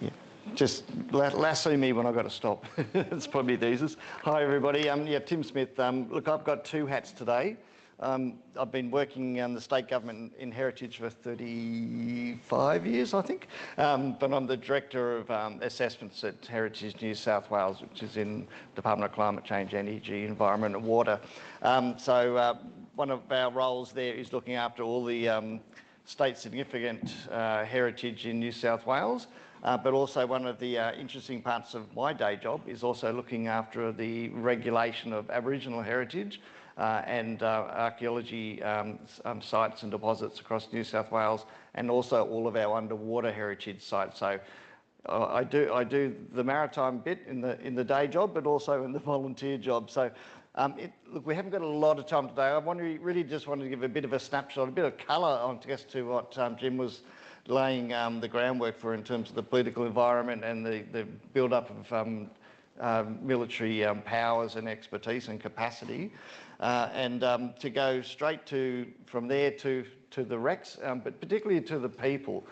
Yeah. Just lasso me when I've got to stop. It's probably the easiest. Hi, everybody. Yeah, Tim Smith. Look, I've got two hats today. I've been working in the state government in Heritage for 35 years, I think. But I'm the Director of Assessments at Heritage New South Wales, which is in Department of Climate Change, Energy, Environment and Water. So one of our roles there is looking after all the state significant heritage in New South Wales. But also one of the interesting parts of my day job is also looking after the regulation of Aboriginal heritage and archaeology sites and deposits across New South Wales, and also all of our underwater heritage sites. So I do the maritime bit in the day job, but also in the volunteer job. So look, we haven't got a lot of time today. I really just wanted to give a bit of a snapshot, a bit of colour, I guess, to what Jim was laying the groundwork for in terms of the political environment and the build-up of military powers and expertise and capacity, and to go straight from there to the Rex, but particularly to the people,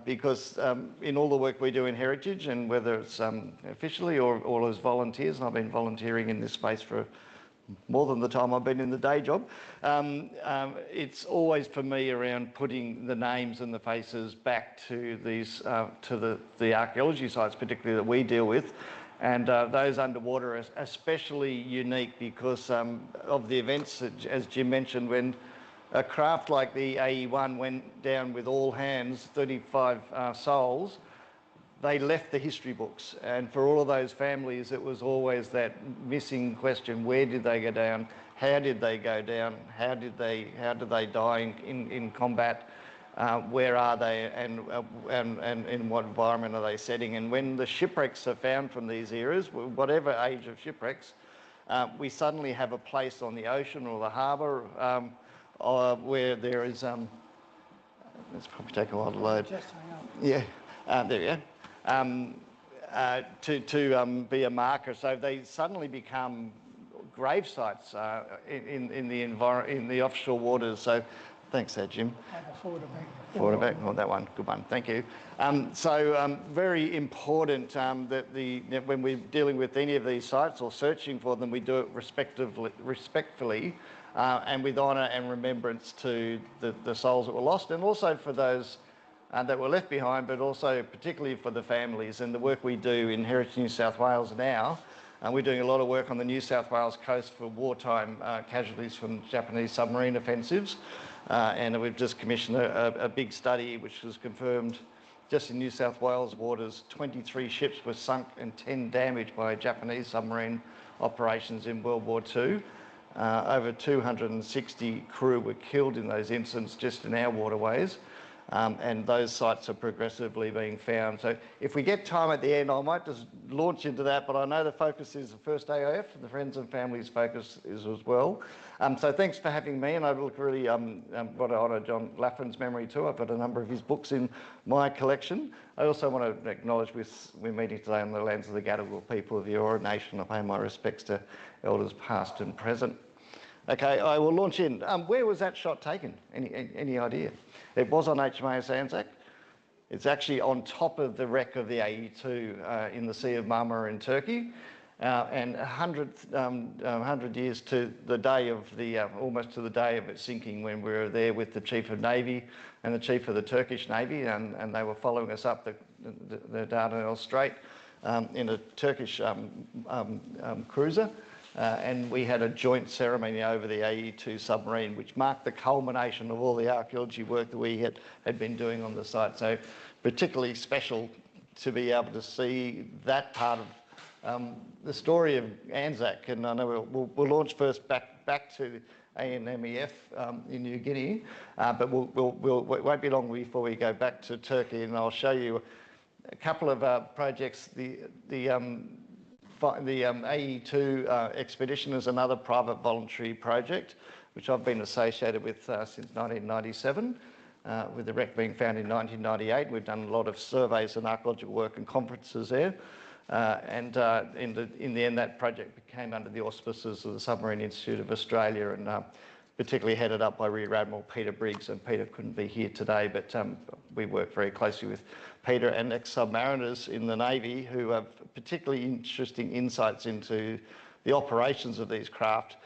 because in all the work we do in Heritage, and whether it's officially or as volunteers, and I've been volunteering in this space for more than the time I've been in the day job, it's always for me around putting the names and the faces back to these to the archaeology sites, particularly that we deal with, and those underwater are especially unique because of the events that, as Jim mentioned, when a craft like the AE1 went down with all hands, 35 souls. They left the history books, and for all of those families it was always that missing question: where did they go down, how did they go down, how did they die in combat, where are they, and in what environment are they setting? And when the shipwrecks are found from these eras, whatever age of shipwrecks, we suddenly have a place on the ocean or the harbour where there is let's probably take a while to load. Just hang on. Yeah, there we go. To be a marker, so they suddenly become grave sites in the offshore waters. So, thanks there, Jim. Forward back. Oh, that one, good one. Thank you. Very important that when we're dealing with any of these sites or searching for them, we do it respectfully, and with honour and remembrance to the souls that were lost, and also for those that were left behind, but also particularly for the families. And the work we do in Heritage New South Wales now, we're doing a lot of work on the New South Wales coast for wartime casualties from Japanese submarine offensives, and we've just commissioned a big study which has confirmed just in New South Wales waters 23 ships were sunk and 10 damaged by Japanese submarine operations in World War II. Over 260 crew were killed in those incidents just in our waterways. And those sites are progressively being found. So if we get time at the end, I might just launch into that, but I know the focus is the first AIF, and the Friends and Families focus is as well. So thanks for having me, and I look really want to honour John Laffin's memory too. I've got a number of his books in my collection. I also want to acknowledge we're meeting today on the lands of the Gadigal people of the Eora Nation. I pay my respects to elders past and present. Okay, I will launch in. Where was that shot taken? Any idea? It was on HMAS Anzac. It's actually on top of the wreck of the AE2 in the Sea of Marmara in Turkey, and 100 years to the day of almost to the day of its sinking, when we were there with the Chief of Navy and the Chief of the Turkish Navy, and they were following us up the Dardanelles Strait in a Turkish cruiser. And we had a joint ceremony over the AE2 submarine, which marked the culmination of all the archaeology work that we had been doing on the site. So particularly special to be able to see that part of the story of Anzac. And I know we'll launch first back to ANMEF in New Guinea, but it won't be long before we go back to Turkey, and I'll show you a couple of projects. The AE2 expedition is another private voluntary project which I've been associated with since 1997, with the wreck being found in 1998. We've done a lot of surveys and archaeological work and conferences there, and in the end that project came under the auspices of the Submarine Institute of Australia, and particularly headed up by Rear Admiral Peter Briggs, and Peter couldn't be here today, but we work very closely with Peter and ex-submariners in the Navy who have particularly interesting insights into the operations of these craft.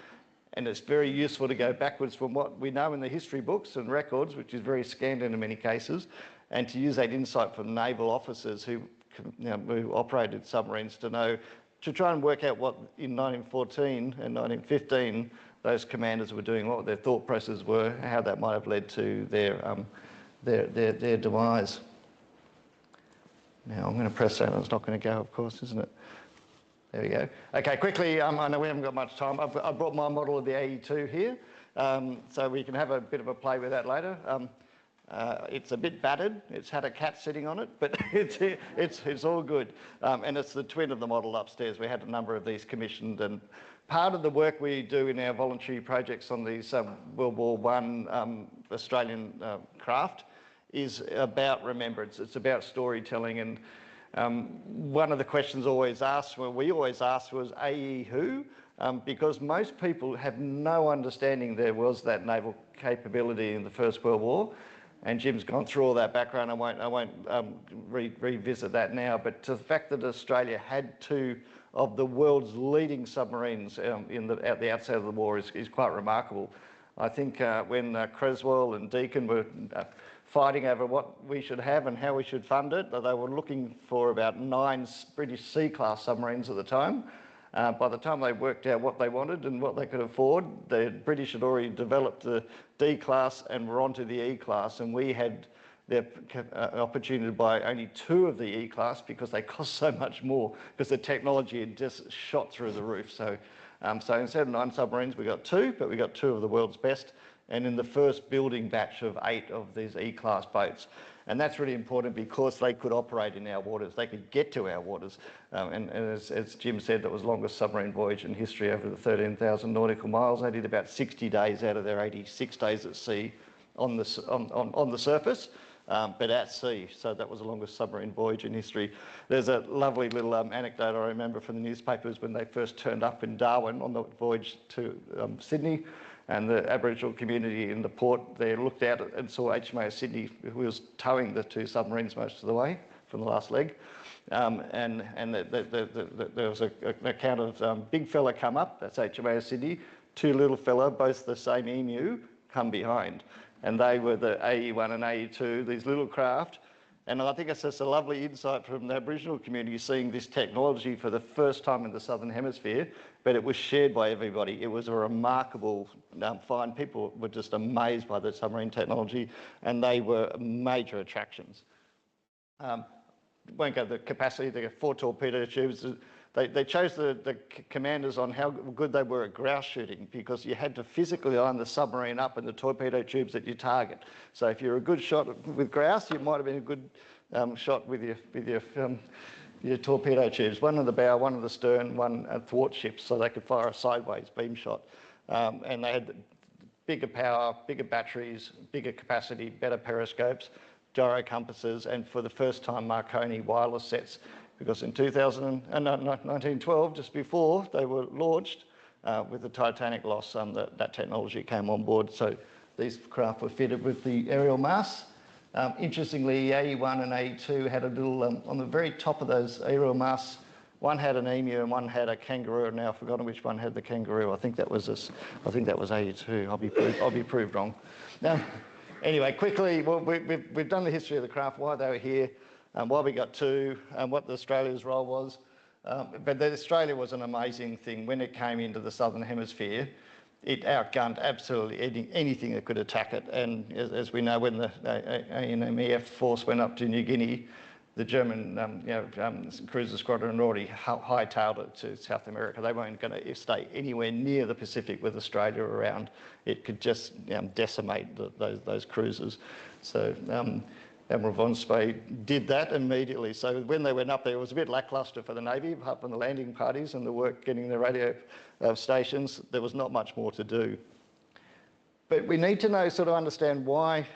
And it's very useful to go backwards from what we know in the history books and records, which is very scant in many cases, and to use that insight from naval officers who operated submarines to try and work out what in 1914 and 1915 those commanders were doing, what their thought processes were, how that might have led to their demise. Now I'm going to press that, and it's not going to go, of course, isn't it? There we go. Okay, quickly, I know we haven't got much time. I brought my model of the AE2 here, so we can have a bit of a play with that later. It's a bit battered. It's had a cat sitting on it, but it's all good. And it's the twin of the model upstairs. We had a number of these commissioned, and part of the work we do in our voluntary projects on these World War I Australian craft is about remembrance. It's about storytelling, and one of the questions always asked, we always asked, was AE who? Because most people have no understanding there was that naval capability in the First World War, and Jim's gone through all that background. I won't revisit that now, but the fact that Australia had two of the world's leading submarines at the outset of the war is quite remarkable. I think when Creswell and Deakin were fighting over what we should have and how we should fund it, they were looking for about 9 British C-class submarines at the time. By the time they worked out what they wanted and what they could afford, the British had already developed the D-class and were onto the E-class, and we had the opportunity to buy only 2 of the E-class because they cost so much more, because the technology had just shot through the roof. So instead of 9 submarines, we got 2, but we got 2 of the world's best, and in the first building batch of 8 of these E-class boats. And that's really important because they could operate in our waters. They could get to our waters. And as Jim said, that was the longest submarine voyage in history, over the 13,000 nautical miles. They did about 60 days out of their 86 days at sea on the surface, but at sea. So that was the longest submarine voyage in history. There's a lovely little anecdote I remember from the newspapers when they first turned up in Darwin on the voyage to Sydney. And the Aboriginal community in the port there looked out and saw HMAS Sydney, who was towing the 2 submarines most of the way from the last leg. And there was an account of big fella come up, that's HMAS Sydney, 2 little fella, both the same emu, come behind. And they were the AE1 and AE2, these little craft. And I think it's just a lovely insight from the Aboriginal community seeing this technology for the first time in the Southern Hemisphere, but it was shared by everybody. It was a remarkable find. People were just amazed by the submarine technology, and they were major attractions. Won't go to the capacity, they got 4 torpedo tubes. They chose the commanders on how good they were at grouse shooting, because you had to physically line the submarine up and the torpedo tubes at your target. So if you're a good shot with grouse, you might have been a good shot with your torpedo tubes. 1 in the bow, 1 in the stern, 1 athwart ships, so they could fire a sideways beam shot. And they had bigger power, bigger batteries, bigger capacity, better periscopes, gyro compasses, and for the first time Marconi wireless sets, because in 1912, just before they were launched, with the Titanic loss, that technology came on board. So these craft were fitted with the aerial masts. Interestingly, AE1 and AE2 had a little, on the very top of those aerial masts, one had an emu and one had a kangaroo. Now I've forgotten which one had the kangaroo. I think that was AE2. I'll be proved wrong. Now, anyway, quickly, well, we've done the history of the craft, why they were here, why we got 2, and what Australia's role was. But Australia was an amazing thing. When it came into the Southern Hemisphere, it outgunned absolutely anything that could attack it. And as we know, when the ANMEF force went up to New Guinea, the German cruiser squadron already hightailed it to South America. They weren't going to stay anywhere near the Pacific with Australia around. It could just decimate those cruisers. So Admiral von Spee did that immediately. So when they went up there, it was a bit lacklustre for the Navy, apart from the landing parties and the work getting the radio stations. There was not much more to do. But we need to understand why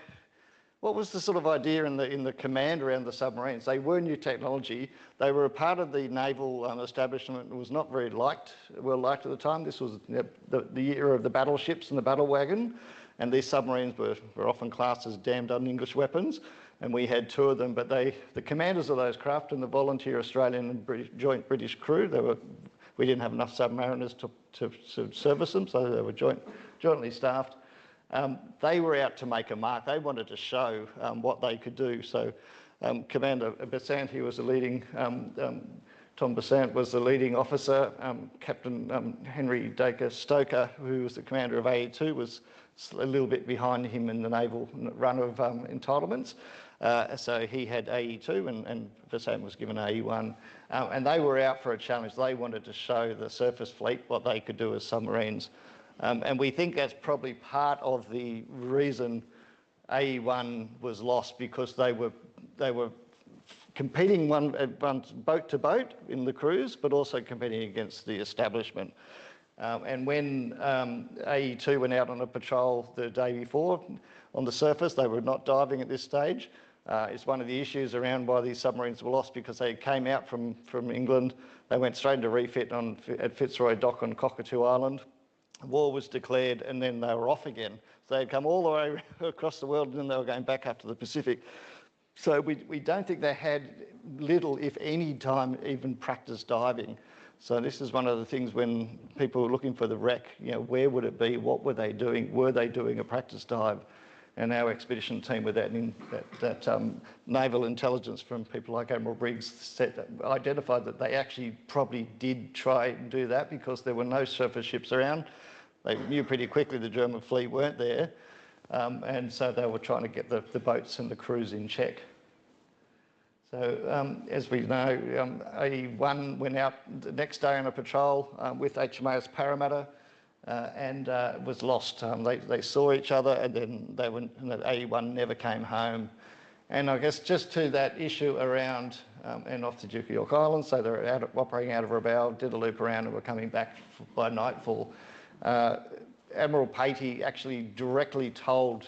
What was the sort of idea in the command around the submarines? They were new technology. They were a part of the naval establishment that was not very well liked at the time. This was the era of the battleships and the battle wagon, and these submarines were often classed as damned un-English weapons, and we had two of them, but the commanders of those craft and the volunteer Australian and joint British crew, we didn't have enough submariners to service them, so they were jointly staffed. They were out to make a mark. They wanted to show what they could do. So Commander Besant, he was the leading, Tom Besant was the leading officer. Captain Henry Dacre Stoker, who was the commander of AE2, was a little bit behind him in the naval run of entitlements. So he had AE2 and Besant was given AE1. And they were out for a challenge. They wanted to show the surface fleet what they could do as submarines. And we think that's probably part of the reason AE1 was lost, because they were competing one boat to boat in the cruise, but also competing against the establishment. And when AE2 went out on a patrol the day before on the surface, they were not diving at this stage. It's one of the issues around why these submarines were lost, because they came out from England, they went straight into refit at Fitzroy Dock on Cockatoo Island. War was declared, and then they were off again. So they'd come all the way across the world, and then they were going back up to the Pacific. So we don't think they had little, if any, time even practice diving. So this is one of the things when people were looking for the wreck, where would it be? What were they doing? Were they doing a practice dive? And our expedition team, with that naval intelligence from people like Admiral Briggs, identified that they actually probably did try and do that, because there were no surface ships around. They knew pretty quickly the German fleet weren't there, and so they were trying to get the boats and the crews in check. So as we know, AE1 went out the next day on a patrol with HMAS Parramatta, and was lost. They saw each other, and then AE1 never came home. And I guess just to that issue around and off the Duke of York Island, so they're operating out of Rabaul, did a loop around, and were coming back by nightfall. Admiral Patey actually directly told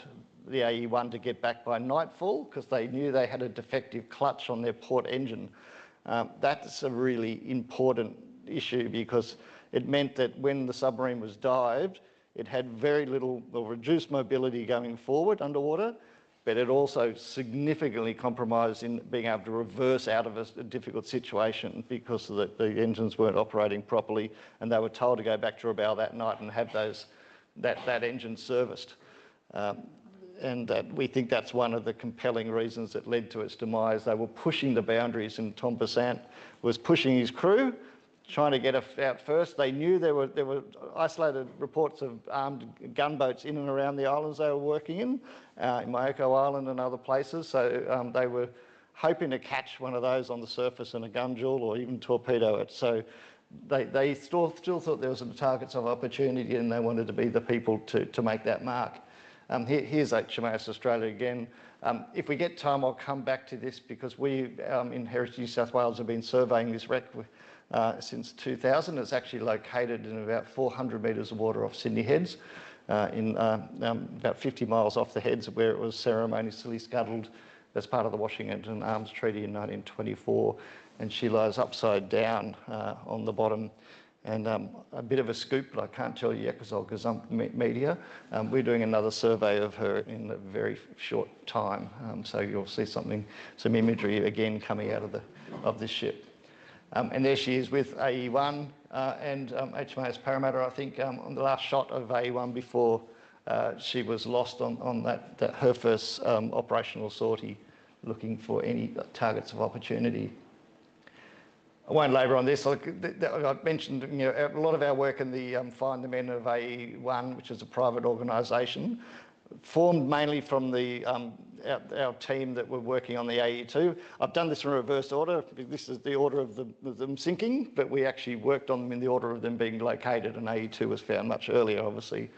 the AE1 to get back by nightfall, because they knew they had a defective clutch on their port engine. That's a really important issue, because it meant that when the submarine was dived, it had very little or reduced mobility going forward underwater, but it also significantly compromised in being able to reverse out of a difficult situation, because the engines weren't operating properly, and they were told to go back to Rabaul that night and have that engine serviced. And we think that's one of the compelling reasons that led to its demise. They were pushing the boundaries, and Tom Besant was pushing his crew, trying to get out first. They knew there were isolated reports of armed gunboats in and around the islands they were working in Myoko Island and other places. So they were hoping to catch one of those on the surface in a gun duel, or even torpedo it. So they still thought there was targets of opportunity, and they wanted to be the people to make that mark. Here's HMAS Australia again. If we get time, I'll come back to this, because we in Heritage New South Wales have been surveying this wreck since 2000. It's actually located in about 400 metres of water off Sydney Heads, in about 50 miles off the Heads, where it was ceremoniously scuttled as part of the Washington Arms Treaty in 1924. And she lies upside down on the bottom. And a bit of a scoop, but I can't tell you yet because I'll gazump media. We're doing another survey of her in a very short time. So you'll see some imagery again coming out of this ship. And there she is with AE1 and HMAS Parramatta, I think, on the last shot of AE1 before she was lost on her first operational sortie, looking for any targets of opportunity. I won't labour on this. I mentioned a lot of our work in the Find the Men of AE1, which is a private organisation, formed mainly from our team that were working on the AE2. I've done this in reverse order. This is the order of them sinking, but we actually worked on them in the order of them being located, and AE2 was found much earlier, obviously.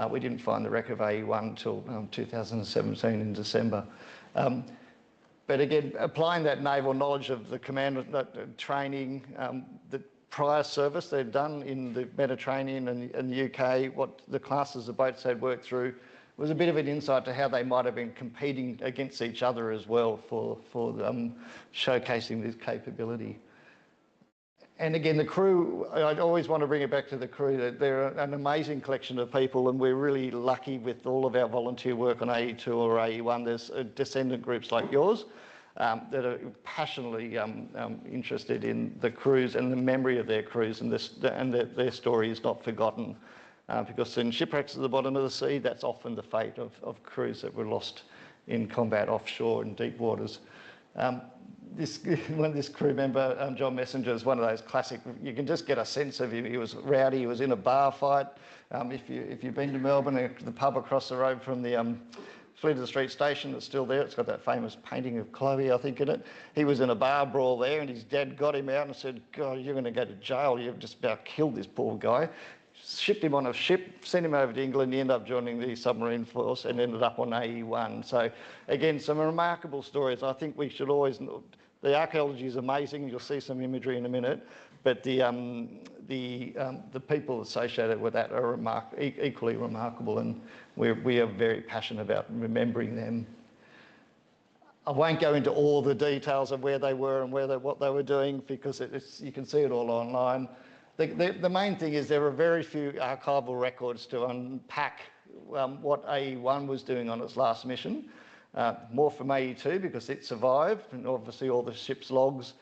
We didn't find the wreck of AE1 until 2017 in December. But again, applying that naval knowledge of the command training, the prior service they'd done in the Mediterranean and the UK, what the classes of boats they'd worked through, was a bit of an insight to how they might have been competing against each other as well for showcasing this capability. And again, the crew, I always want to bring it back to the crew, that they're an amazing collection of people, and we're really lucky with all of our volunteer work on AE2 or AE1. There's descendant groups like yours that are passionately interested in the crews and the memory of their crews, and their story is not forgotten. Because in shipwrecks at the bottom of the sea, that's often the fate of crews that were lost in combat offshore in deep waters. This crew member, John Messenger, is one of those classic, you can just get a sense of him. He was rowdy, he was in a bar fight. If you've been to Melbourne, the pub across the road from the Flinders Street station that's still there, it's got that famous painting of Chloe, I think, in it. He was in a bar brawl there, and his dad got him out and said, God, you're going to go to jail, you've just about killed this poor guy. Shipped him on a ship, sent him over to England. He ended up joining the submarine force and ended up on AE1. So again, some remarkable stories. I think we should always, the archaeology is amazing. You'll see some imagery in a minute, but the people associated with that are equally remarkable, and we are very passionate about remembering them. I won't go into all the details of where they were and what they were doing, because you can see it all online. The main thing is there are very few archival records to unpack what AE1 was doing on its last mission. More from AE2 because it survived, and obviously all the ship's logs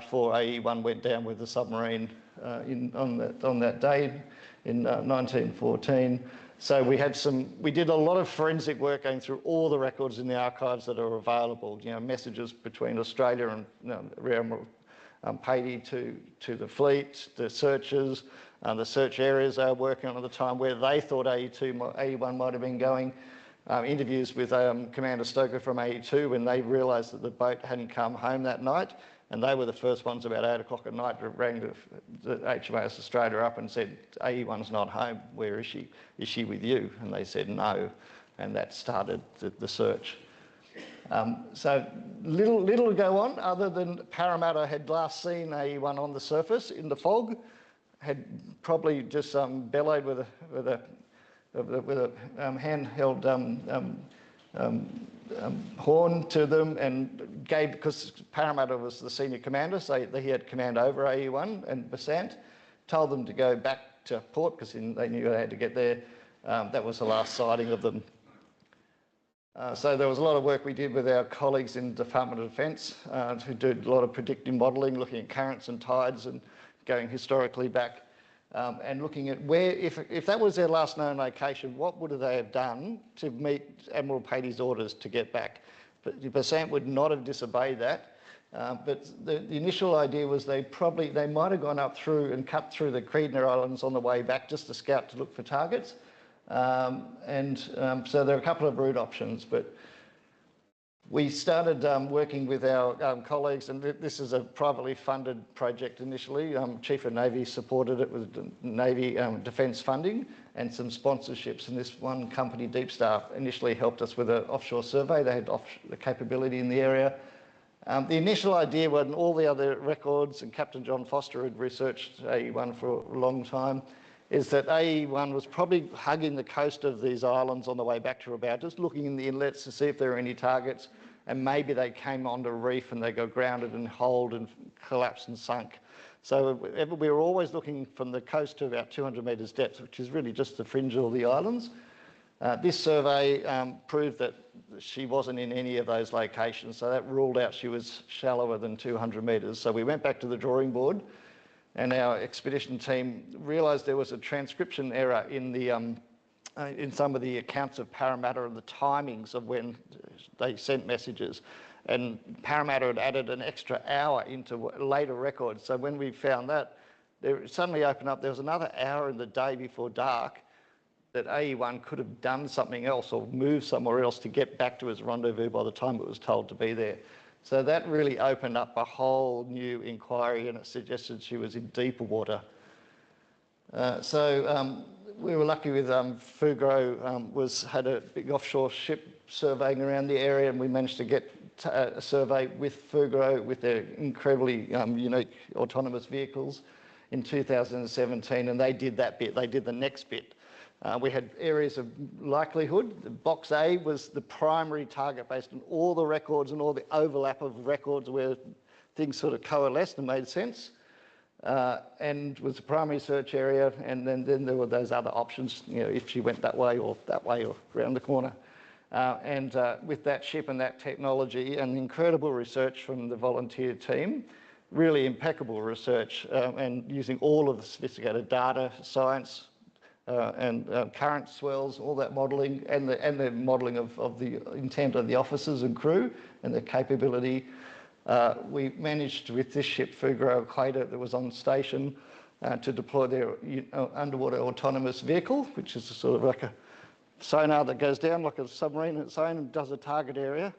for AE1 went down with the submarine on that day in 1914. So we did a lot of forensic work going through all the records in the archives that are available. You know, messages between Australia and Patey to the fleet, the searches, the search areas they were working on at the time, where they thought AE1 might have been going. Interviews with Commander Stoker from AE2 when they realised that the boat hadn't come home that night, and they were the first ones about 8 o'clock at night that rang the HMAS Australia up and said, AE1's not home, where is she? Is she with you? And they said no, and that started the search. So little to go on, other than Parramatta had last seen AE1 on the surface in the fog, had probably just bellowed with a handheld horn to them, and gave, because Parramatta was the senior commander, so he had command over AE1 and Besant, told them to go back to port because they knew they had to get there. That was the last sighting of them. So there was a lot of work we did with our colleagues in the Department of Defence who did a lot of predictive modelling, looking at currents and tides and going historically back, and looking at where, if that was their last known location, what would they have done to meet Admiral Patey's orders to get back? But Besant would not have disobeyed that. But the initial idea was they might have gone up through and cut through the Creedner Islands on the way back just to scout to look for targets. So there are a couple of route options, but we started working with our colleagues, and this is a privately funded project initially. Chief of Navy supported it with Navy defence funding and some sponsorships, and this one company, Deep Star, initially helped us with an offshore survey. They had the capability in the area. The initial idea, when all the other records, and Captain John Foster had researched AE1 for a long time, is that AE1 was probably hugging the coast of these islands on the way back to Rabaul, just looking in the inlets to see if there were any targets, and maybe they came onto a reef and they got grounded and holed and collapsed and sunk. So we were always looking from the coast to about 200 metres depth, which is really just the fringe of the islands. This survey proved that she wasn't in any of those locations, so that ruled out she was shallower than 200 metres. So we went back to the drawing board, and our expedition team realised there was a transcription error in some of the accounts of Parramatta and the timings of when they sent messages. And Parramatta had added an extra hour into later records. So when we found that, there suddenly opened up, there was another hour in the day before dark that AE1 could have done something else or moved somewhere else to get back to its rendezvous by the time it was told to be there. So that really opened up a whole new inquiry, and it suggested she was in deeper water. We were lucky with Fugro had a big offshore ship surveying around the area, and we managed to get a survey with Fugro with their incredibly unique autonomous vehicles in 2017, and they did that bit. They did the next bit. We had areas of likelihood. The box A was the primary target based on all the records and all the overlap of records where things sort of coalesced and made sense, and was the primary search area. And then there were those other options, if she went that way or around the corner. With that ship and that technology and incredible research from the volunteer team, really impeccable research, and using all of the sophisticated data science, and current swells, all that modelling, and the modelling of the intent of the officers and crew and their capability. We managed with this ship, Fugro Equator, that was on station, to deploy their underwater autonomous vehicle, which is sort of like a sonar that goes down like a submarine on its own and does a target area.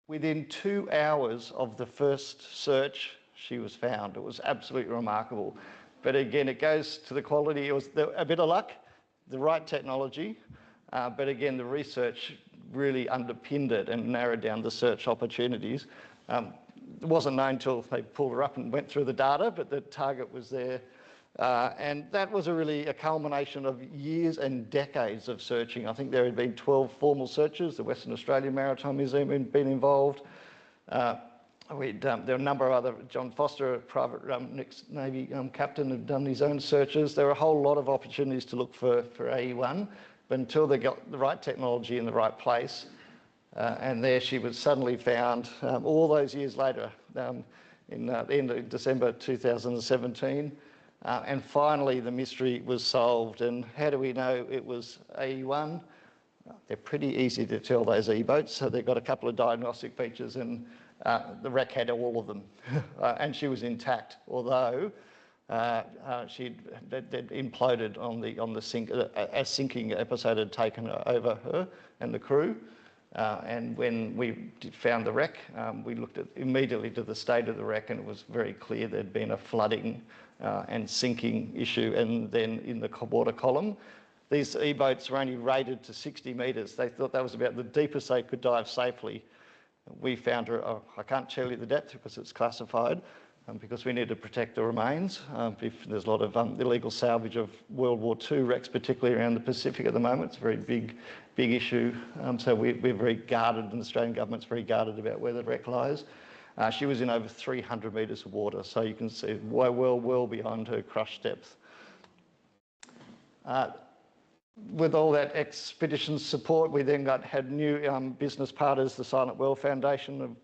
Within 2 hours of the first search, she was found. It was absolutely remarkable. But again, it goes to the quality. It was a bit of luck, the right technology, but again, the research really underpinned it and narrowed down the search opportunities. It wasn't known until they pulled her up and went through the data, but the target was there. And that was really a culmination of years and decades of searching. I think there had been 12 formal searches. The Western Australian Maritime Museum had been involved. There were a number of other, John Foster, a private Navy captain, had done his own searches. There were a whole lot of opportunities to look for AE1, but until they got the right technology in the right place, and there she was suddenly found all those years later, in the end of December 2017. And finally, the mystery was solved. And how do we know it was AE1? They're pretty easy to tell, those E-boats. So they've got a couple of diagnostic features, and the wreck had all of them. And she was intact, although they'd imploded on the sink. A sinking episode had taken over her and the crew. And when we found the wreck, we looked immediately to the state of the wreck, and it was very clear there'd been a flooding and sinking issue. And then in the water column, these E-boats were only rated to 60 metres. They thought that was about the deepest they could dive safely. We found her, I can't tell you the depth because it's classified, because we need to protect the remains. There's a lot of illegal salvage of World War II wrecks, particularly around the Pacific at the moment. It's a very big issue. So we're very guarded, and the Australian government's very guarded about where the wreck lies. She was in over 300 metres of water, so you can see well beyond her crush depth. With all that expedition support, we then had new business partners. The Silent Well Foundation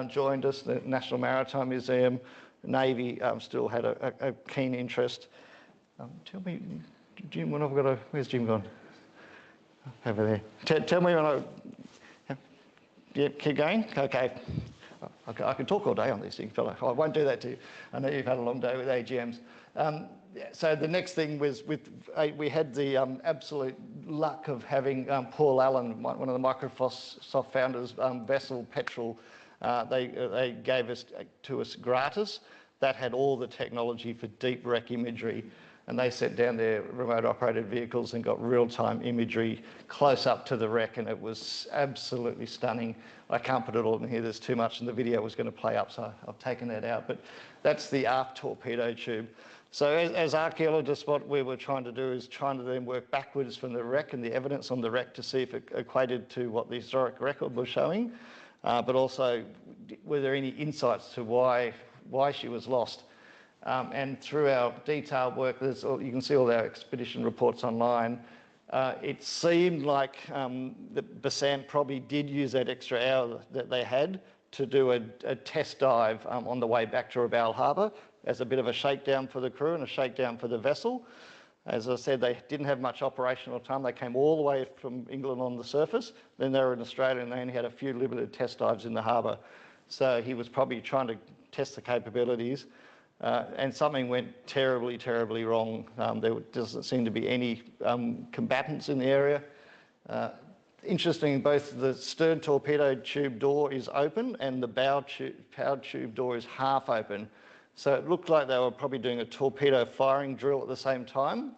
joined us, the National Maritime Museum, Navy still had a keen interest. Tell me, Jim, when I've got a... Where's Jim gone? Over there. Tell me when I... Yeah, keep going? Okay. I can talk all day on these things, but I won't do that to you. I know you've had a long day with AGMs. So the next thing was we had the absolute luck of having Paul Allen, one of the Microsoft founders, vessel Petrel. They gave us to us gratis. That had all the technology for deep wreck imagery, and they set down their remote operated vehicles and got real-time imagery close up to the wreck, and it was absolutely stunning. I can't put it all in here, there's too much, and the video was going to play up, so I've taken that out. But that's the aft torpedo tube. So as archaeologists, what we were trying to do is trying to then work backwards from the wreck and the evidence on the wreck to see if it equated to what the historic record was showing, but also were there any insights to why she was lost. And through our detailed work, you can see all our expedition reports online. It seemed like the Besant probably did use that extra hour that they had to do a test dive on the way back to Rabaul Harbour as a bit of a shakedown for the crew and a shakedown for the vessel. As I said, they didn't have much operational time. They came all the way from England on the surface. Then they were in Australia and they only had a few limited test dives in the harbour. So he was probably trying to test the capabilities. And something went terribly, terribly wrong. There doesn't seem to be any combatants in the area. Interesting, both the stern torpedo tube door is open and the bow powered tube door is half open. So it looked like they were probably doing a torpedo firing drill at the same time.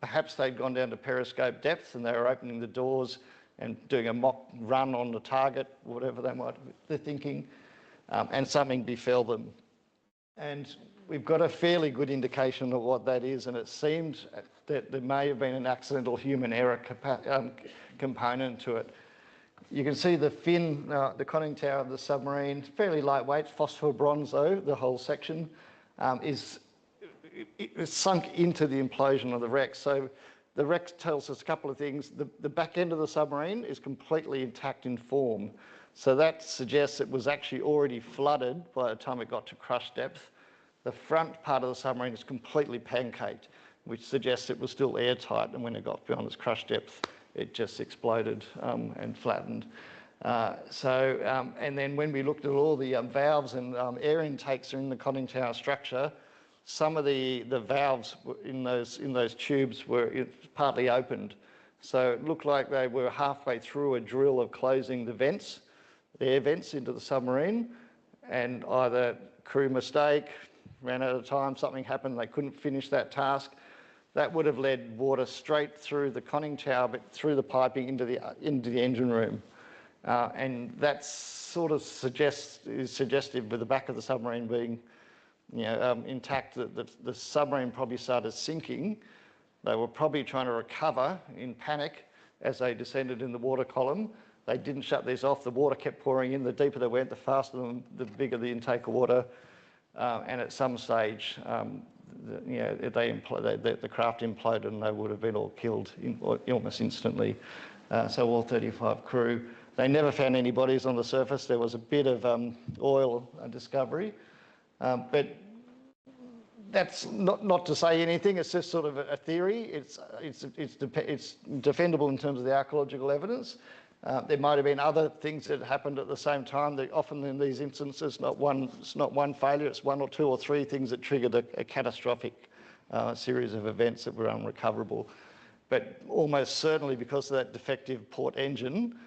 Perhaps they'd gone down to periscope depth and they were opening the doors and doing a mock run on the target, whatever they might be thinking, and something befell them. And we've got a fairly good indication of what that is, and it seems that there may have been an accidental human error component to it. You can see the fin, the conning tower of the submarine, fairly lightweight, phosphor bronze though, the whole section, is sunk into the implosion of the wreck. So the wreck tells us a couple of things. The back end of the submarine is completely intact in form. So that suggests it was actually already flooded by the time it got to crush depth. The front part of the submarine is completely pancaked, which suggests it was still airtight, and when it got beyond its crush depth, it just exploded and flattened. And then when we looked at all the valves and air intakes in the conning tower structure, some of the valves in those tubes were partly opened. So it looked like they were halfway through a drill of closing the vents, the air vents into the submarine, and either crew mistake, ran out of time, something happened, they couldn't finish that task. That would have led water straight through the conning tower, but through the piping into the engine room. And that sort of is suggestive with the back of the submarine being intact, that the submarine probably started sinking. They were probably trying to recover in panic as they descended in the water column. They didn't shut these off. The water kept pouring in. The deeper they went, the faster, the bigger the intake of water. And at some stage, the craft imploded and they would have been all killed almost instantly. So all 35 crew. They never found any bodies on the surface. There was a bit of oil discovery, but that's not to say anything. It's just sort of a theory. It's defendable in terms of the archaeological evidence. There might have been other things that happened at the same time. Often in these instances, it's not one failure, it's one or two or three things that triggered a catastrophic series of events that were unrecoverable. But almost certainly because of that defective port engine,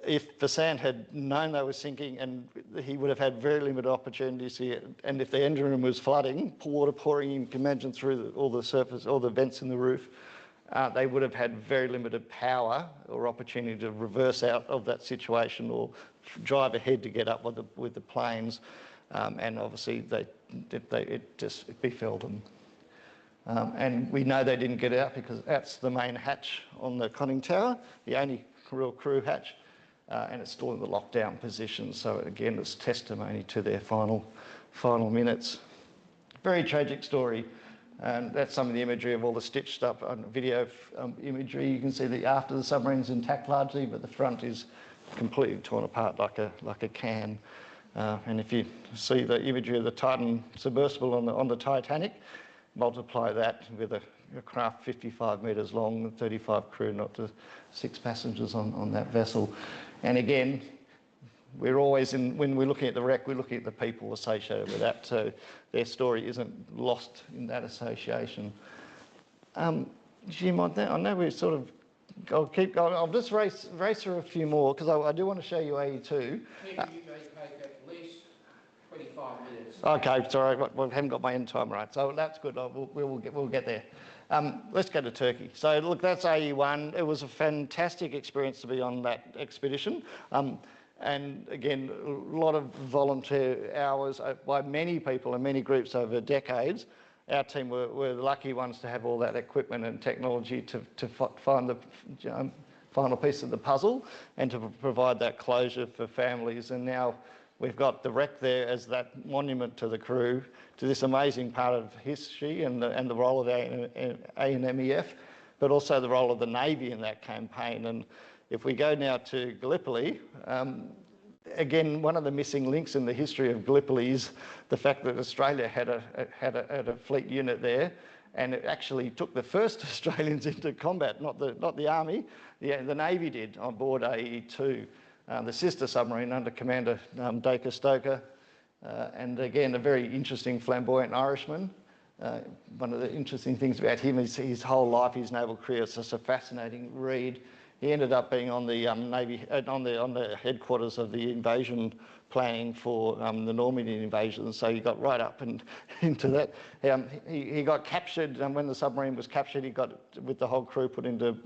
if Vasant had known they were sinking, and he would have had very limited opportunities here, and if the engine room was flooding, water pouring in, you can imagine through all the vents in the roof, they would have had very limited power or opportunity to reverse out of that situation or drive ahead to get up with the planes, and obviously it just befell them. And we know they didn't get out because that's the main hatch on the conning tower, the only real crew hatch, and it's still in the lockdown position. So again, it's testimony to their final minutes. Very tragic story. And that's some of the imagery of all the stitched up video imagery. You can see the after the submarine's intact largely, but the front is completely torn apart like a can. And if you see the imagery of the Titan submersible on the Titanic, multiply that with a craft 55 metres long and 35 crew, not to 6 passengers on that vessel. And again, we're always when we're looking at the wreck, we're looking at the people associated with that, so their story isn't lost in that association. Jim, I know we're sort of, I'll keep going. I'll just race through a few more because I do want to show you AE2. You may take at least 25 minutes. Okay, sorry, I haven't got my end time right, so that's good. We'll get there. Let's go to Turkey. So look, that's AE1. It was a fantastic experience to be on that expedition. And again, a lot of volunteer hours by many people and many groups over decades. Our team were the lucky ones to have all that equipment and technology to find the final piece of the puzzle and to provide that closure for families. And now we've got the wreck there as that monument to the crew, to this amazing part of history and the role of ANMEF, but also the role of the Navy in that campaign. And if we go now to Gallipoli, again, one of the missing links in the history of Gallipoli is the fact that Australia had a fleet unit there, and it actually took the first Australians into combat, not the Army, the Navy did on board AE2, the sister submarine under Commander Dacre Stoker, and again, a very interesting flamboyant Irishman. One of the interesting things about him is his whole life, his naval career, is just a fascinating read. He ended up being on the Navy, on the headquarters of the invasion planning for the Normandy invasion. So he got right up and into that. He got captured, and when the submarine was captured, he got, with the whole crew, put into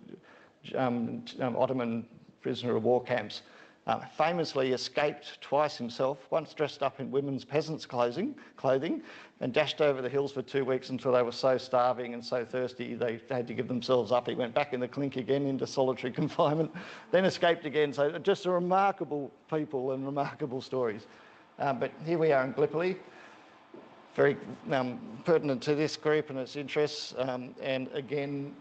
Ottoman prisoner of war camps. Famously escaped twice himself, once dressed up in women's peasants' clothing, and dashed over the hills for 2 weeks until they were so starving and so thirsty they had to give themselves up. He went back in the clink again into solitary confinement, then escaped again. So just a remarkable people and remarkable stories. But here we are in Gallipoli, very pertinent to this group and its interests. And again,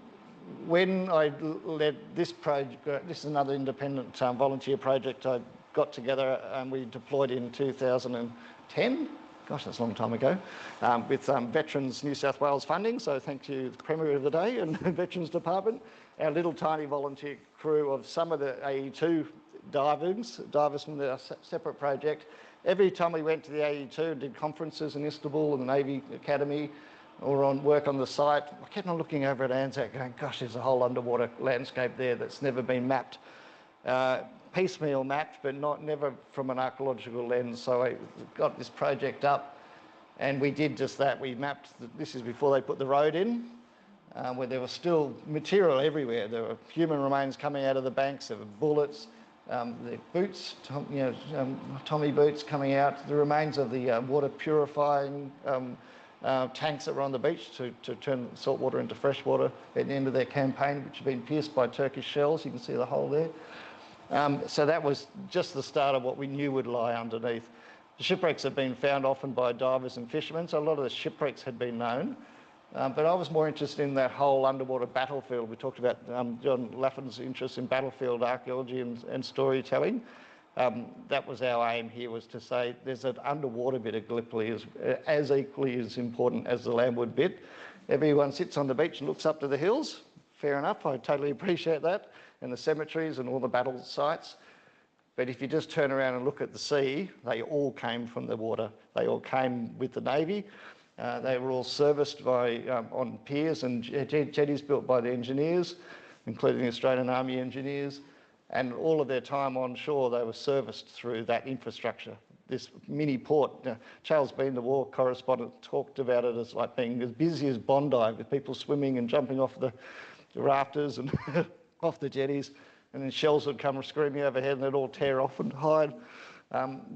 when I led this project, this is another independent volunteer project I got together, we deployed in 2010, gosh, that's a long time ago, with Veterans New South Wales funding, so thank you, the Premier of the day and the Veterans Department. Our little tiny volunteer crew of some of the AE2 divers from the separate project. Every time we went to the AE2 and did conferences in Istanbul and the Navy Academy, or on work on the site, I kept on looking over at Anzac going, gosh, there's a whole underwater landscape there that's never been mapped. Piecemeal mapped, but never from an archaeological lens. So I got this project up and we did just that. We mapped, this is before they put the road in, where there was still material everywhere. There were human remains coming out of the banks, there were bullets, the boots, Tommy boots coming out, the remains of the water purifying tanks that were on the beach to turn salt water into fresh water at the end of their campaign, which had been pierced by Turkish shells. You can see the hole there. So that was just the start of what we knew would lie underneath. The shipwrecks have been found often by divers and fishermen, so a lot of the shipwrecks had been known. But I was more interested in that whole underwater battlefield. We talked about John Laffin's interest in battlefield archaeology and storytelling. That was our aim here, was to say there's an underwater bit of Gallipoli as equally as important as the landward bit. Everyone sits on the beach and looks up to the hills. Fair enough, I totally appreciate that. And the cemeteries and all the battle sites. But if you just turn around and look at the sea, they all came from the water. They all came with the Navy. They were all serviced by, on piers and jetties built by the engineers, including the Australian Army engineers. And all of their time on shore, they were serviced through that infrastructure. This mini port, Charles Bean, the war correspondent, talked about it as like being as busy as Bondi, with people swimming and jumping off the rafters and off the jetties, and then shells would come screaming overhead and they'd all tear off and hide.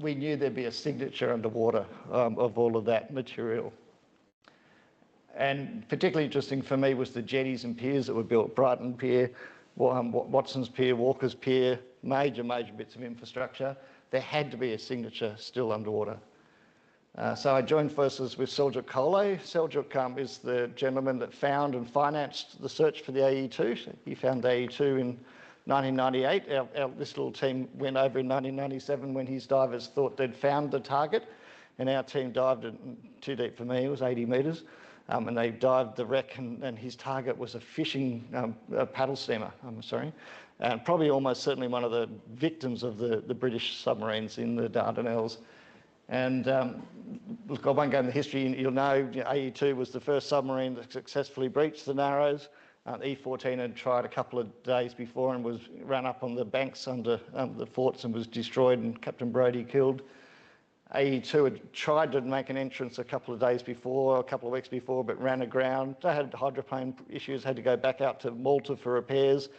We knew there'd be a signature underwater of all of that material. And particularly interesting for me was the jetties and piers that were built. Brighton Pier, Watson's Pier, Walker's Pier, major bits of infrastructure. There had to be a signature still underwater. So I joined forces with Seljuk Kolay. Seljuk is the gentleman that found and financed the search for the AE2. He found the AE2 in 1998. This little team went over in 1997 when his divers thought they'd found the target, and our team dived it too deep for me, it was 80 metres. And they dived the wreck, and his target was a fishing paddle steamer, and probably almost certainly one of the victims of the British submarines in the Dardanelles. And look, I won't go into history, you'll know AE2 was the first submarine that successfully breached the Narrows. E14 had tried a couple of days before and was run up on the banks under the forts and was destroyed, and Captain Brodie killed. AE2 had tried to make an entrance a couple of days before, a couple of weeks before, but ran aground. They had hydroplane issues, had to go back out to Malta for repairs.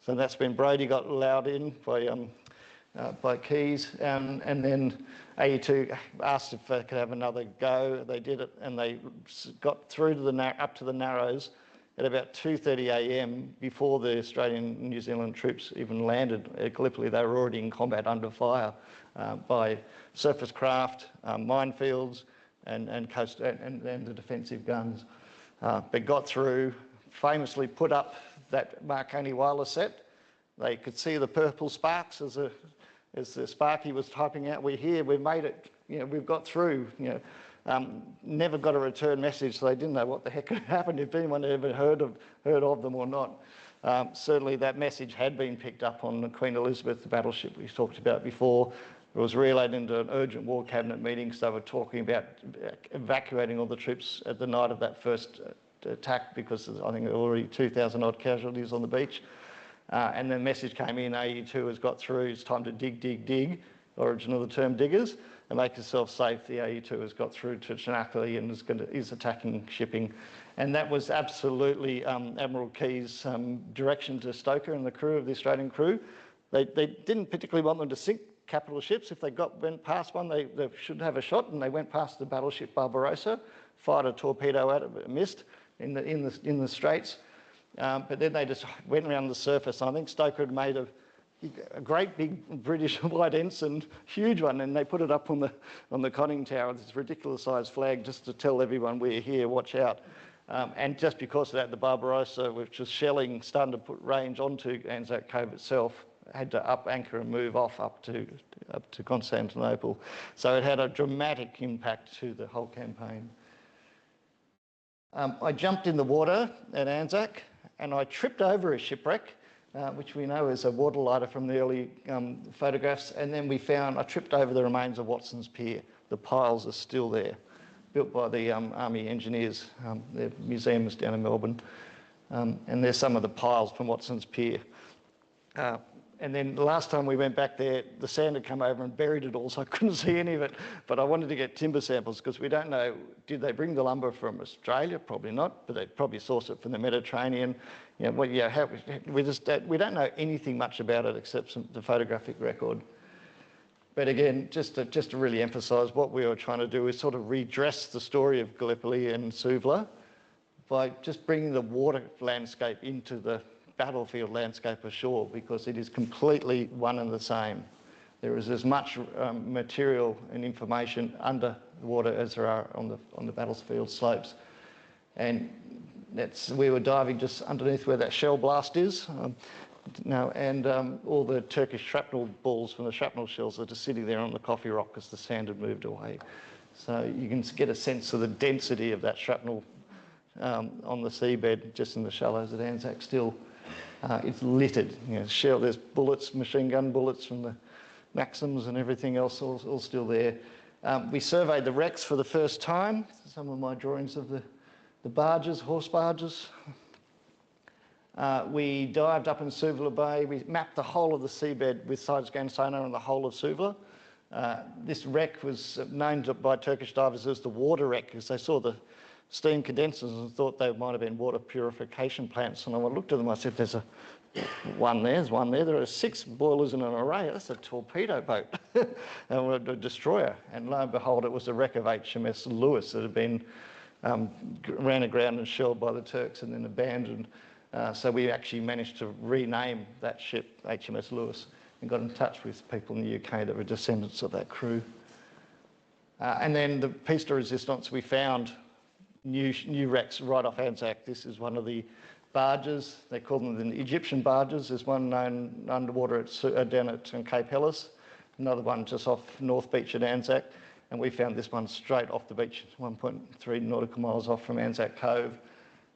So that's when Brodie got allowed in by Keys. And then AE2 asked if they could have another go. They did it, and they got through to up to the Narrows at about 2:30 a.m. before the Australian and New Zealand troops even landed at Gallipoli. They were already in combat under fire by surface craft, minefields, and the defensive guns. But got through, famously put up that Marconi wireless set. They could see the purple sparks as the Sparky was typing out, "We're here, we've made it, we've got through." Never got a return message, so they didn't know what the heck had happened, if anyone had ever heard of them or not. Certainly that message had been picked up on the Queen Elizabeth, the battleship we talked about before. It was relayed into an urgent war cabinet meeting, because they were talking about evacuating all the troops at the night of that first attack, because I think there were already 2,000 odd casualties on the beach. And the message came in, AE2 has got through, it's time to dig, origin of the term diggers, and make yourself safe. The AE2 has got through to Chinakali and is attacking shipping. And that was absolutely Admiral Key's direction to Stoker and the crew of the Australian crew. They didn't particularly want them to sink capital ships. If they went past one, they should have a shot, and they went past the battleship Barbarossa, fired a torpedo at it, missed in the Straits. But then they just went around the surface. I think Stoker had made a great big British white ensign, huge one, and they put it up on the conning tower, this ridiculous sized flag, just to tell everyone we're here, watch out. And just because of that, the Barbarossa, which was shelling, starting to put range onto Anzac Cove itself, had to up anchor and move off up to Constantinople. So it had a dramatic impact to the whole campaign. I jumped in the water at Anzac and I tripped over a shipwreck, which we know is a waterlighter from the early photographs, and then I tripped over the remains of Watson's Pier. The piles are still there, built by the Army engineers. Their museum is down in Melbourne, and there's some of the piles from Watson's Pier. And then the last time we went back there, the sand had come over and buried it all, so I couldn't see any of it. But I wanted to get timber samples because we don't know, did they bring the lumber from Australia? Probably not, but they probably sourced it from the Mediterranean. We don't know anything much about it except the photographic record. But again, just to really emphasise, what we were trying to do is sort of redress the story of Gallipoli and Suvla by just bringing the water landscape into the battlefield landscape ashore, because it is completely one and the same. There is as much material and information under the water as there are on the battlefield slopes. And we were diving just underneath where that shell blast is. And all the Turkish shrapnel balls from the shrapnel shells are just sitting there on the coffee rock because the sand had moved away. So you can get a sense of the density of that shrapnel on the seabed, just in the shallows at Anzac still. It's littered. There's bullets, machine gun bullets from the Maxims and everything else, all still there. We surveyed the wrecks for the first time. Some of my drawings of the barges, horse barges. We dived up in Suvla Bay. We mapped the whole of the seabed with side-scan sonar and the whole of Suvla. This wreck was known by Turkish divers as the water wreck, because they saw the steam condensers and thought they might have been water purification plants. And I looked at them, I said, there's one there. There are 6 boilers in an array. That's a torpedo boat and a destroyer. And lo and behold, it was a wreck of HMS Lewis that had been ran aground and shelled by the Turks and then abandoned. So we actually managed to rename that ship HMS Lewis and got in touch with people in the UK that were descendants of that crew. And then the piece de resistance, we found new wrecks right off Anzac. This is one of the barges. They call them the Egyptian barges. There's one known underwater down at Cape Helles, another one just off North Beach at Anzac, and we found this one straight off the beach, 1.3 nautical miles off from Anzac Cove.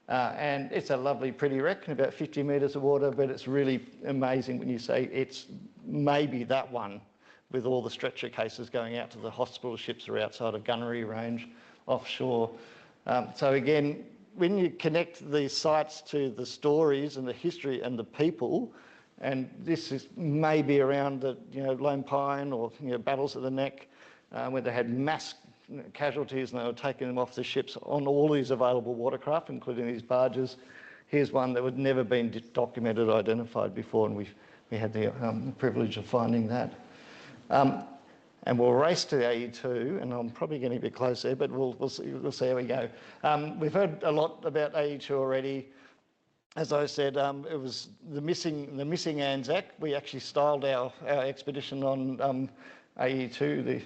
And it's a lovely, pretty wreck, about 50 metres of water, but it's really amazing when you say it's maybe that one with all the stretcher cases going out to the hospital ships that are outside of gunnery range offshore. So again, when you connect these sites to the stories and the history and the people, and this is maybe around the Lone Pine or battles of the Neck, where they had mass casualties and they were taking them off the ships on all these available watercraft, including these barges. Here's one that had never been documented or identified before, and we had the privilege of finding that. And we'll race to the AE2, and I'm probably getting a bit close there, but we'll see how we go. We've heard a lot about AE2 already. As I said, it was the missing Anzac. We actually styled our expedition on AE2,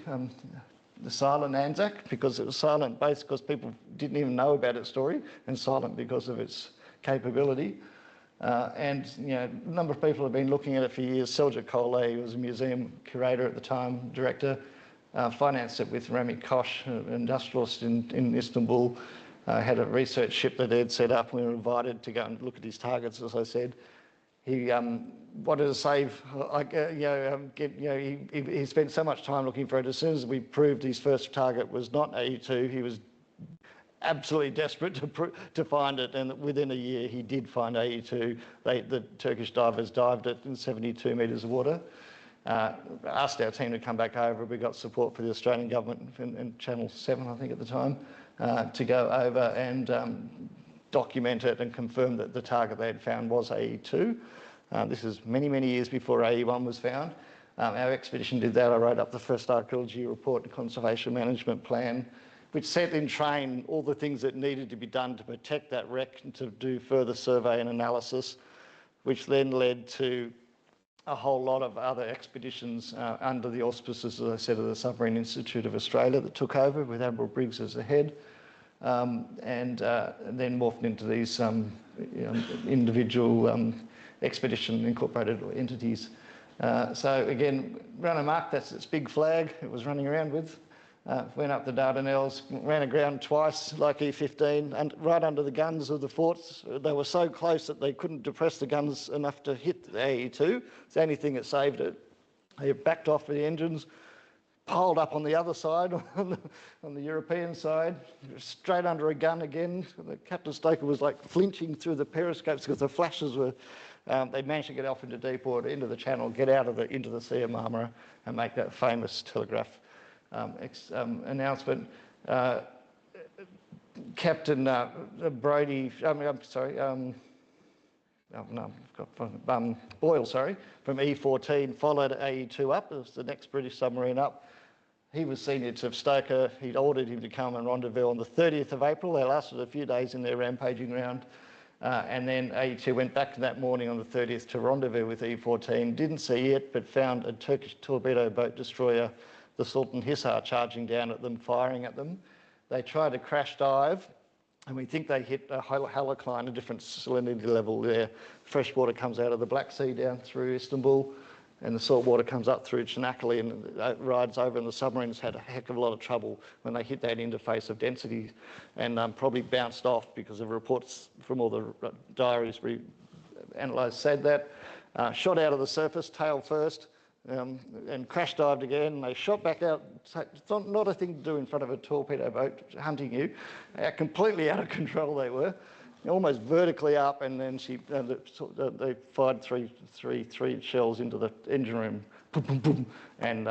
the silent Anzac, because it was silent both because people didn't even know about its story, and silent because of its capability. And a number of people have been looking at it for years. Seljuk Kolay, who was a museum curator at the time, director, financed it with Rami Kosh, an industrialist in Istanbul. Had a research ship that they'd set up. We were invited to go and look at his targets, as I said. He wanted to save, he spent so much time looking for it. As soon as we proved his first target was not AE2, he was absolutely desperate to find it, and within a year he did find AE2. The Turkish divers dived it in 72 metres of water. Asked our team to come back over. We got support for the Australian government and Channel 7, I think at the time, to go over and document it and confirm that the target they had found was AE2. This is many, many years before AE1 was found. Our expedition did that. I wrote up the first archaeology report and conservation management plan, which set in train all the things that needed to be done to protect that wreck and to do further survey and analysis, which then led to a whole lot of other expeditions under the auspices, as I said, of the Submarine Institute of Australia that took over with Admiral Briggs as the head, and then morphed into these individual expedition incorporated entities. So again, run amok, that's its big flag it was running around with. Went up the Dardanelles, ran aground twice like E15, and right under the guns of the forts. They were so close that they couldn't depress the guns enough to hit the AE2. It's the only thing that saved it. They backed off the engines, piled up on the other side, on the European side, straight under a gun again. Captain Stoker was like flinching through the periscopes because the flashes were... they managed to get off into deep water, into the channel, get out of into the Sea of Marmara and make that famous telegraph announcement. Captain Brody, Boyle, from E14 followed AE2 up. It was the next British submarine up. He was senior to Stoker. He'd ordered him to come and rendezvous on the 30th of April. They lasted a few days in their rampaging round. And then AE2 went back that morning on the 30th to rendezvous with E14. Didn't see it, but found a Turkish torpedo boat destroyer, the Sultan Hisar, charging down at them, firing at them. They tried to crash dive, and we think they hit a halocline, a different salinity level there. Fresh water comes out of the Black Sea down through Istanbul, and the salt water comes up through Çanakkale and rides over, and the submarines had a heck of a lot of trouble when they hit that interface of density, and probably bounced off because of reports from all the diaries we analysed said that. Shot out of the surface, tail first, and crash dived again. They shot back out. It's not a thing to do in front of a torpedo boat hunting you. Completely out of control they were, almost vertically up, and then they fired three shells into the engine room, boom, boom, boom, and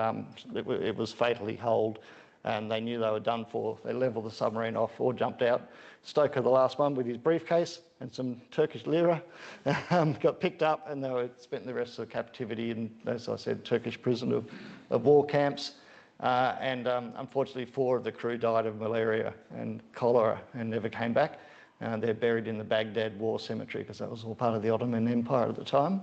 it was fatally holed, and they knew they were done for. They levelled the submarine off or jumped out. Stoker, the last one, with his briefcase and some Turkish lira, got picked up, and they were spent the rest of the captivity in, as I said, Turkish prison of war camps. Unfortunately, 4 of the crew died of malaria and cholera and never came back. They're buried in the Baghdad War Cemetery because that was all part of the Ottoman Empire at the time.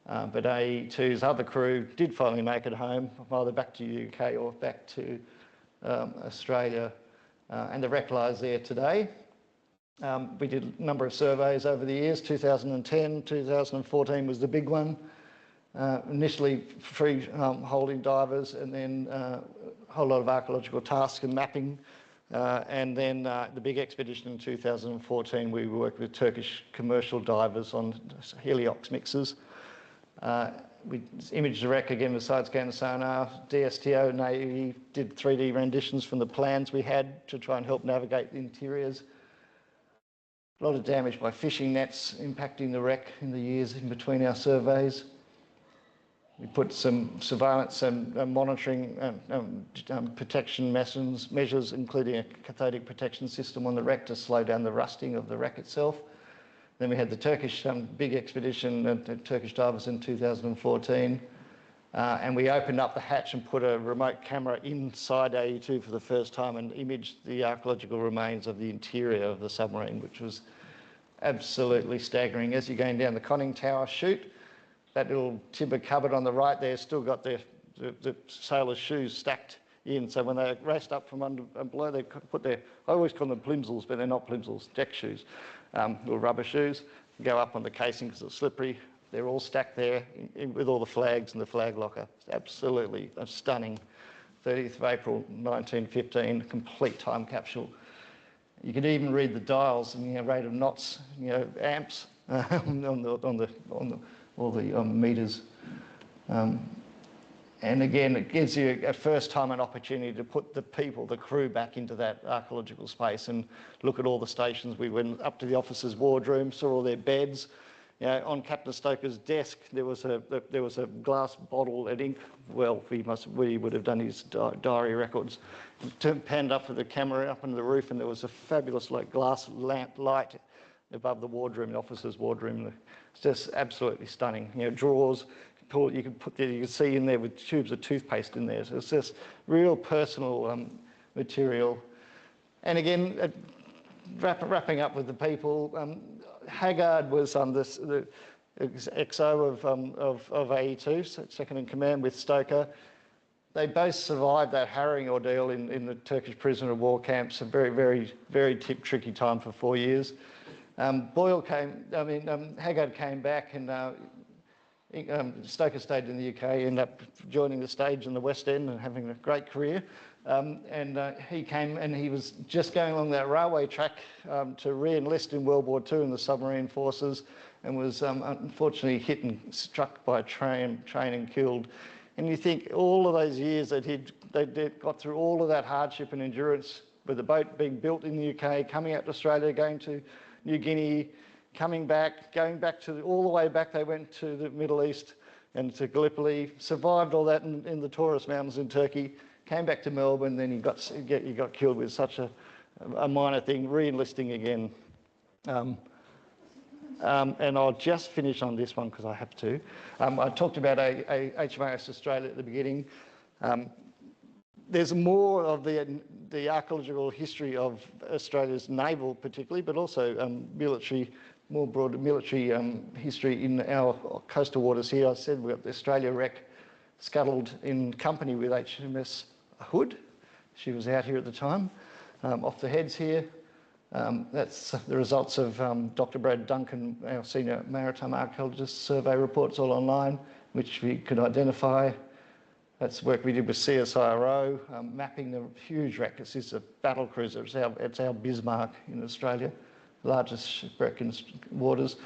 But AE2's other crew did finally make it home, either back to the UK or back to Australia, and the wreck lies there today. We did a number of surveys over the years. 2010, 2014 was the big one. Initially free holding divers, and then a whole lot of archaeological tasks and mapping. And then the big expedition in 2014, we worked with Turkish commercial divers on heliox mixers. We imaged the wreck again with side scan and sonar. DSTO and AE did 3D renditions from the plans we had to try and help navigate the interiors. A lot of damage by fishing nets impacting the wreck in the years in between our surveys. We put some surveillance and monitoring protection measures, including a cathodic protection system on the wreck to slow down the rusting of the wreck itself. Then we had the Turkish big expedition, Turkish divers in 2014. And we opened up the hatch and put a remote camera inside AE2 for the first time and imaged the archaeological remains of the interior of the submarine, which was absolutely staggering. As you're going down the conning tower chute, that little timber cupboard on the right there still got the sailors' shoes stacked in. So when they raced up from under and below, they put their, I always call them plimsolls, but they're not plimsolls, deck shoes, little rubber shoes, go up on the casing because it's slippery. They're all stacked there with all the flags in the flag locker. It's absolutely a stunning 30th of April 1915, complete time capsule. You can even read the dials and rate of knots, amps on all the meters. And again, it gives you a first time an opportunity to put the people, the crew, back into that archaeological space and look at all the stations. We went up to the officers' wardroom, saw all their beds. On Captain Stoker's desk, there was a glass bottle and ink. Well, we would have done his diary records. Panned up with the camera up on the roof, and there was a fabulous glass lamp light above the wardroom, the officer's wardroom. It's just absolutely stunning. You know, drawers, you can see in there with tubes of toothpaste in there. So it's just real personal material. And again, wrapping up with the people, Haggard was the XO of AE2, second in command with Stoker. They both survived that harrowing ordeal in the Turkish prisoner of war camps, a very, very, very tricky time for 4 years. Haggard came back, and Stoker stayed in the UK, ended up joining the stage in the West End and having a great career. He came, and he was just going along that railway track to re-enlist in World War II in the submarine forces, and was unfortunately hit and struck by a train and killed. And you think all of those years that they got through all of that hardship and endurance with the boat being built in the UK, coming out to Australia, going to New Guinea, coming back, going back to all the way back. They went to the Middle East and to Gallipoli, survived all that in the Taurus Mountains in Turkey, came back to Melbourne, then he got killed with such a minor thing, re-enlisting again. And I'll just finish on this one because I have to. I talked about HMAS Australia at the beginning. There's more of the archaeological history of Australia's naval particularly, but also military, more broad military history in our coastal waters here. I said we've got the Australia wreck scuttled in company with HMS Hood. She was out here at the time, off the heads here. That's the results of Dr. Brad Duncan, our senior maritime archaeologist, survey reports all online, which we could identify. That's work we did with CSIRO, mapping the huge wreck. This is a battle cruiser. It's our Bismarck in Australia, largest shipwreck in waters.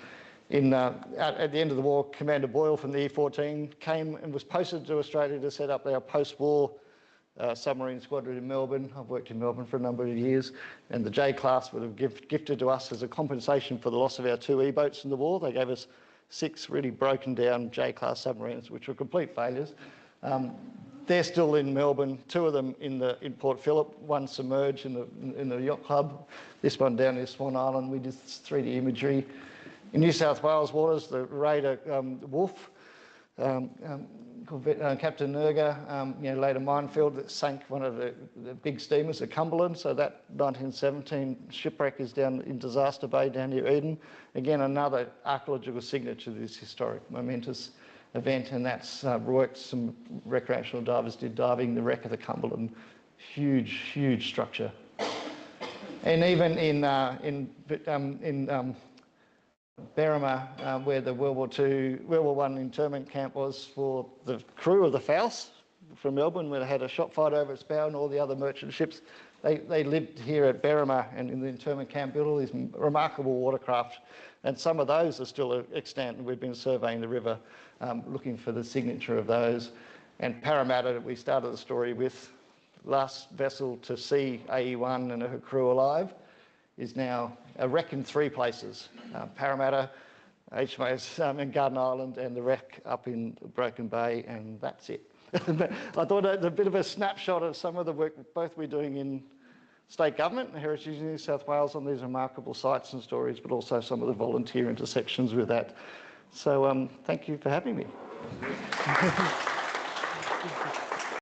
At the end of the war, Commander Boyle from the E14 came and was posted to Australia to set up our post-war submarine squadron in Melbourne. I've worked in Melbourne for a number of years, and the J-class would have gifted to us as a compensation for the loss of our 2 E-boats in the war. They gave us 6 really broken down J-class submarines, which were complete failures. They're still in Melbourne, 2 of them in Port Phillip, 1 submerged in the yacht club, this one down in Swan Island. We did 3D imagery. In New South Wales waters, the raider Wolf, Captain Nurga, laid a minefield that sank one of the big steamers, the Cumberland. So that 1917 shipwreck is down in Disaster Bay down near Eden. Again, another archaeological signature to this historic momentous event, and that's worked. Some recreational divers did diving the wreck of the Cumberland. Huge, huge structure. And even in Berrima, where the World War I internment camp was for the crew of the Faust from Melbourne, where they had a shot fight over its bow, and all the other merchant ships, they lived here at Berrima and in the internment camp, built all these remarkable watercraft, and some of those are still extant, and we've been surveying the river, looking for the signature of those. And Parramatta, that we started the story with, last vessel to see AE1 and her crew alive, is now a wreck in 3 places: Parramatta, HMAS in Garden Island, and the wreck up in Broken Bay, and that's it. I thought a bit of a snapshot of some of the work both we're doing in state government and Heritage New South Wales on these remarkable sites and stories, but also some of the volunteer intersections with that. So thank you for having me.